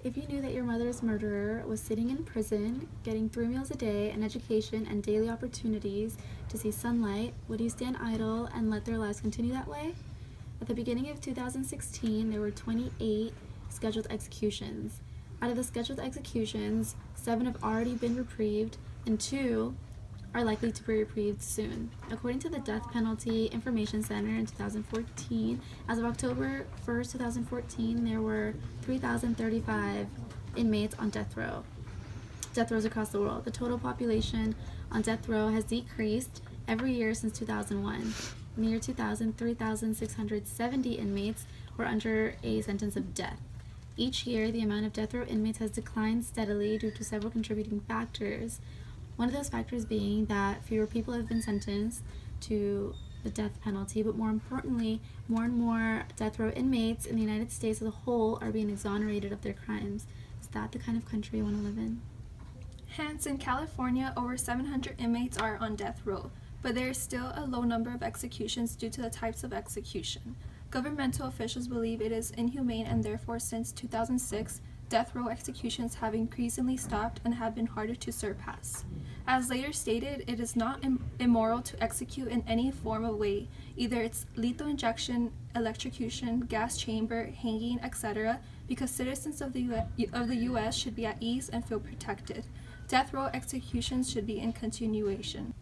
If you knew that your mother's murderer was sitting in prison, getting 3 meals a day, an education, and daily opportunities to see sunlight, would you stand idle and let their lives continue that way? At the beginning of 2016, there were 28 scheduled executions. Out of the scheduled executions, 7 have already been reprieved, and 2 are likely to be reprieved soon. According to the Death Penalty Information Center in 2014, as of October 1st, 2014, there were 3,035 inmates on death rows across the world. The total population on death row has decreased every year since 2001. In the year 2000, 3,670 inmates were under a sentence of death. Each year, the amount of death row inmates has declined steadily due to several contributing factors. One of those factors being that fewer people have been sentenced to the death penalty, but more importantly, more and more death row inmates in the United States as a whole are being exonerated of their crimes. Is that the kind of country you want to live in? Hence, in California, over 700 inmates are on death row, but there is still a low number of executions due to the types of execution. Governmental officials believe it is inhumane, and therefore since 2006, death row executions have increasingly stopped and have been harder to surpass. As later stated, it is not immoral to execute in any form of way, either it's lethal injection, electrocution, gas chamber, hanging, etc., because citizens of the U.S. should be at ease and feel protected. Death row executions should be in continuation.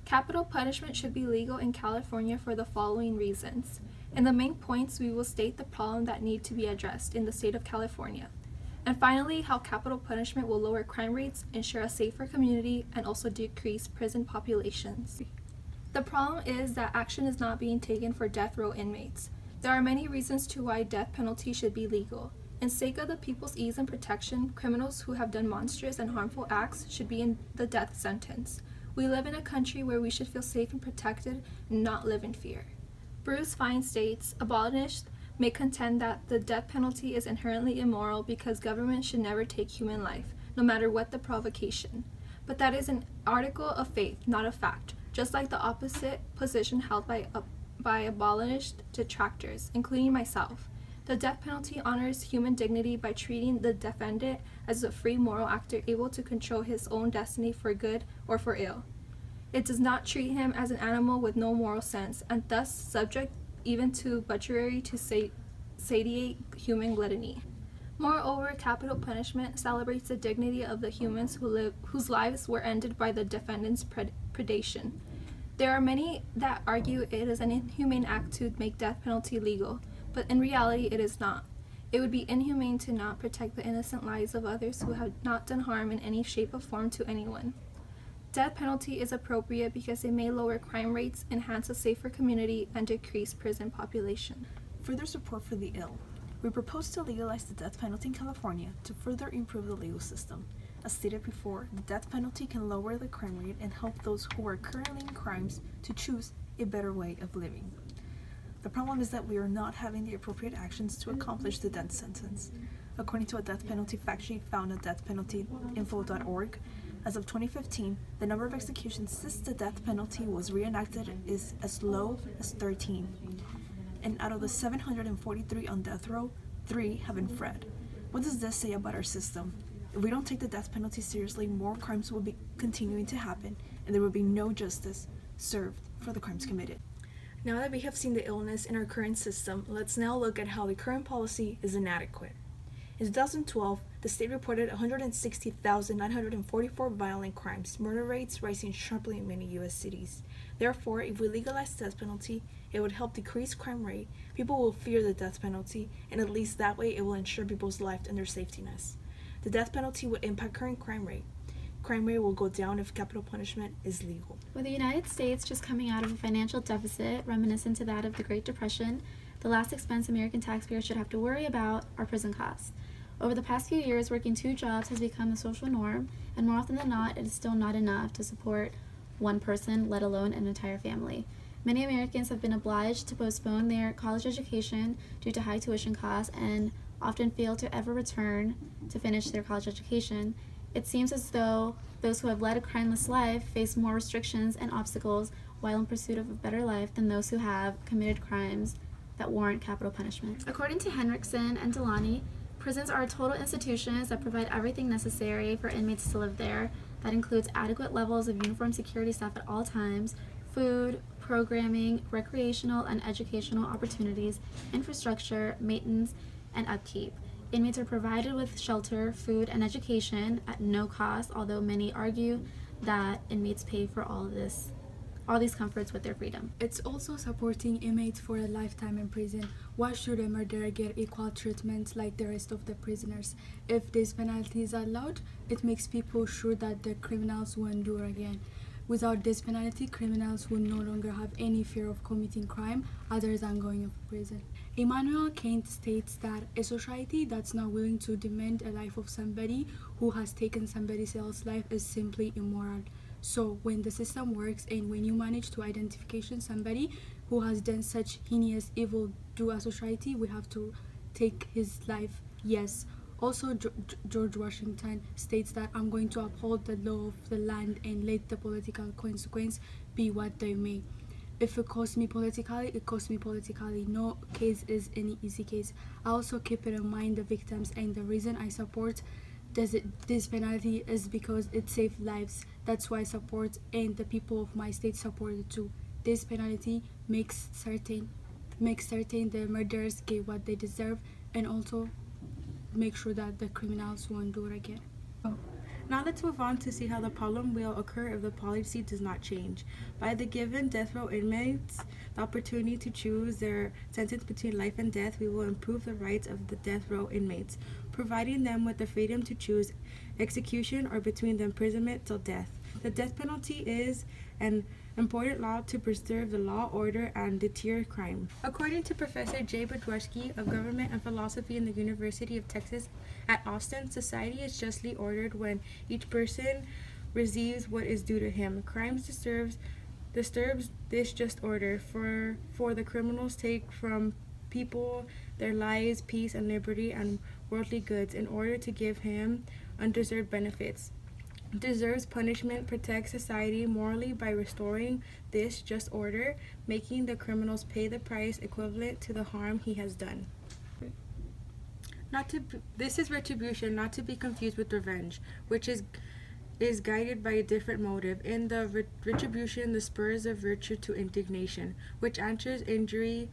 Capital punishment should be legal in California for the following reasons. In the main points, we will state the problem that need to be addressed in the state of California. And finally, how capital punishment will lower crime rates, ensure a safer community, and also decrease prison populations. The problem is that action is not being taken for death row inmates. There are many reasons to why death penalty should be legal. In sake of the people's ease and protection, criminals who have done monstrous and harmful acts should be in the death sentence. We live in a country where we should feel safe and protected and not live in fear. Bruce Fine states, abolitionists may contend that the death penalty is inherently immoral because government should never take human life, no matter what the provocation. But that is an article of faith, not a fact, just like the opposite position held by abolitionist detractors, including myself. The death penalty honors human dignity by treating the defendant as a free moral actor able to control his own destiny for good or for ill. It does not treat him as an animal with no moral sense, and thus subject even to butchery to satiate human gluttony. Moreover, capital punishment celebrates the dignity of the humans whose lives were ended by the defendant's predation. There are many that argue it is an inhumane act to make death penalty legal, but in reality it is not. It would be inhumane to not protect the innocent lives of others who have not done harm in any shape or form to anyone. Death penalty is appropriate because it may lower crime rates, enhance a safer community, and decrease prison population. Further support for the ill. We propose to legalize the death penalty in California to further improve the legal system. As stated before, the death penalty can lower the crime rate and help those who are currently in crimes to choose a better way of living. The problem is that we are not having the appropriate actions to accomplish the death sentence. According to a death penalty fact sheet found at deathpenaltyinfo.org, as of 2015, the number of executions since the death penalty was reenacted is as low as 13. And out of the 743 on death row, 3 have been freed. What does this say about our system? If we don't take the death penalty seriously, more crimes will be continuing to happen, and there will be no justice served for the crimes committed. Now that we have seen the illness in our current system, let's now look at how the current policy is inadequate. In 2012, the state reported 160,944 violent crimes, murder rates rising sharply in many U.S. cities. Therefore, if we legalize the death penalty, it would help decrease crime rate, people will fear the death penalty, and at least that way it will ensure people's life and their safety nets. The death penalty would impact current crime rate. Crime rate will go down if capital punishment is legal. With the United States just coming out of a financial deficit reminiscent to that of the Great Depression, the last expense American taxpayers should have to worry about are prison costs. Over the past few years, working 2 jobs has become the social norm, and more often than not, it is still not enough to support one person, let alone an entire family. Many Americans have been obliged to postpone their college education due to high tuition costs and often fail to ever return to finish their college education. It seems as though those who have led a crimeless life face more restrictions and obstacles while in pursuit of a better life than those who have committed crimes that warrant capital punishment. According to Henriksen and Delany, Prisons are total institutions that provide everything necessary for inmates to live there. That includes adequate levels of uniformed security staff at all times, food, programming, recreational and educational opportunities, infrastructure, maintenance, and upkeep. Inmates are provided with shelter, food, and education at no cost, although many argue that inmates pay for all these comforts with their freedom. It's also supporting inmates for a lifetime in prison. Why should a murderer get equal treatment like the rest of the prisoners? If this penalty is allowed, it makes people sure that the criminals won't do it again. Without this penalty, criminals will no longer have any fear of committing crime other than going to prison. Immanuel Kant states that a society that's not willing to demand a life of somebody who has taken somebody else's life is simply immoral. So when the system works and when you manage to identify somebody who has done such heinous evil to a society, we have to take his life. Yes. Also, George Washington states that I'm going to uphold the law of the land and let the political consequence be what they may. If it costs me politically, it costs me politically. No case is any easy case. I also keep it in mind the victims, and the reason I support this penalty is because it saved lives. That's why I support, and the people of my state support it too. This penalty makes certain the murderers get what they deserve, and also make sure that the criminals won't do it again. Now let's move on to see how the problem will occur if the policy does not change. By the given death row inmates the opportunity to choose their sentence between life and death, we will improve the rights of the death row inmates, providing them with the freedom to choose execution or between the imprisonment till death. The death penalty is an important law to preserve the law, order, and deter crime. According to Professor Jay Budwerski of Government and Philosophy in the University of Texas at Austin, society is justly ordered when each person receives what is due to him. Crime disturbs this just order, for the criminals take from people their lives, peace, and liberty, and worldly goods in order to give him undeserved benefits. Deserves punishment, protects society morally by restoring this just order, making the criminals pay the price equivalent to the harm he has done. This is retribution, not to be confused with revenge, which is guided by a different motive. In the retribution, the spurs of virtue to indignation, which answers injury,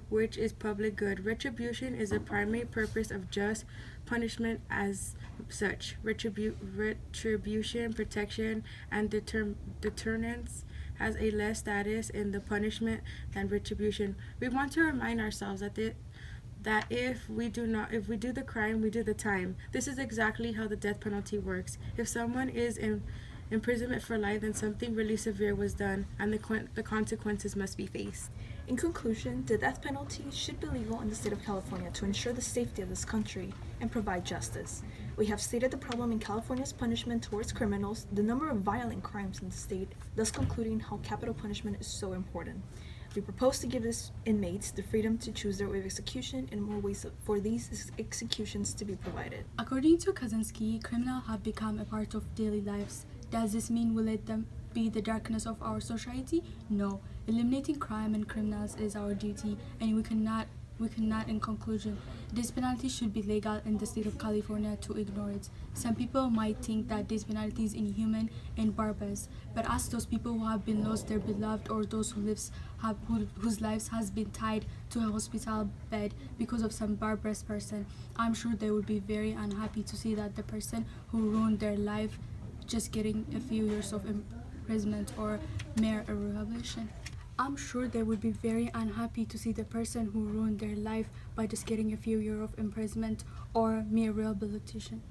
which is public good. Retribution is the primary purpose of just punishment as such. Retribution, protection, and deterrence has a less status in the punishment than retribution. We want to remind ourselves that if we do the crime, we do the time. This is exactly how the death penalty works. If someone is in imprisonment for life, then something really severe was done, and the consequences must be faced. In conclusion, the death penalty should be legal in the state of California to ensure the safety of this country and provide justice. We have stated the problem in California's punishment towards criminals, the number of violent crimes in the state, thus concluding how capital punishment is so important. We propose to give these inmates the freedom to choose their way of execution and more ways for these executions to be provided. According to Kaczynski, criminals have become a part of daily lives. Does this mean we let them be the darkness of our society? No. Eliminating crime and criminals is our duty, and we cannot, in conclusion, this penalty should be legal in the state of California to ignore it. Some people might think that this penalty is inhuman and barbarous, but ask those people who have been lost their beloved, or those whose lives has been tied to a hospital bed because of some barbarous person. I'm sure they would be very unhappy to see that the person who ruined their life just getting a few years of imprisonment or mere rehabilitation. I'm sure they would be very unhappy to see the person who ruined their life by just getting a few years of imprisonment or mere rehabilitation.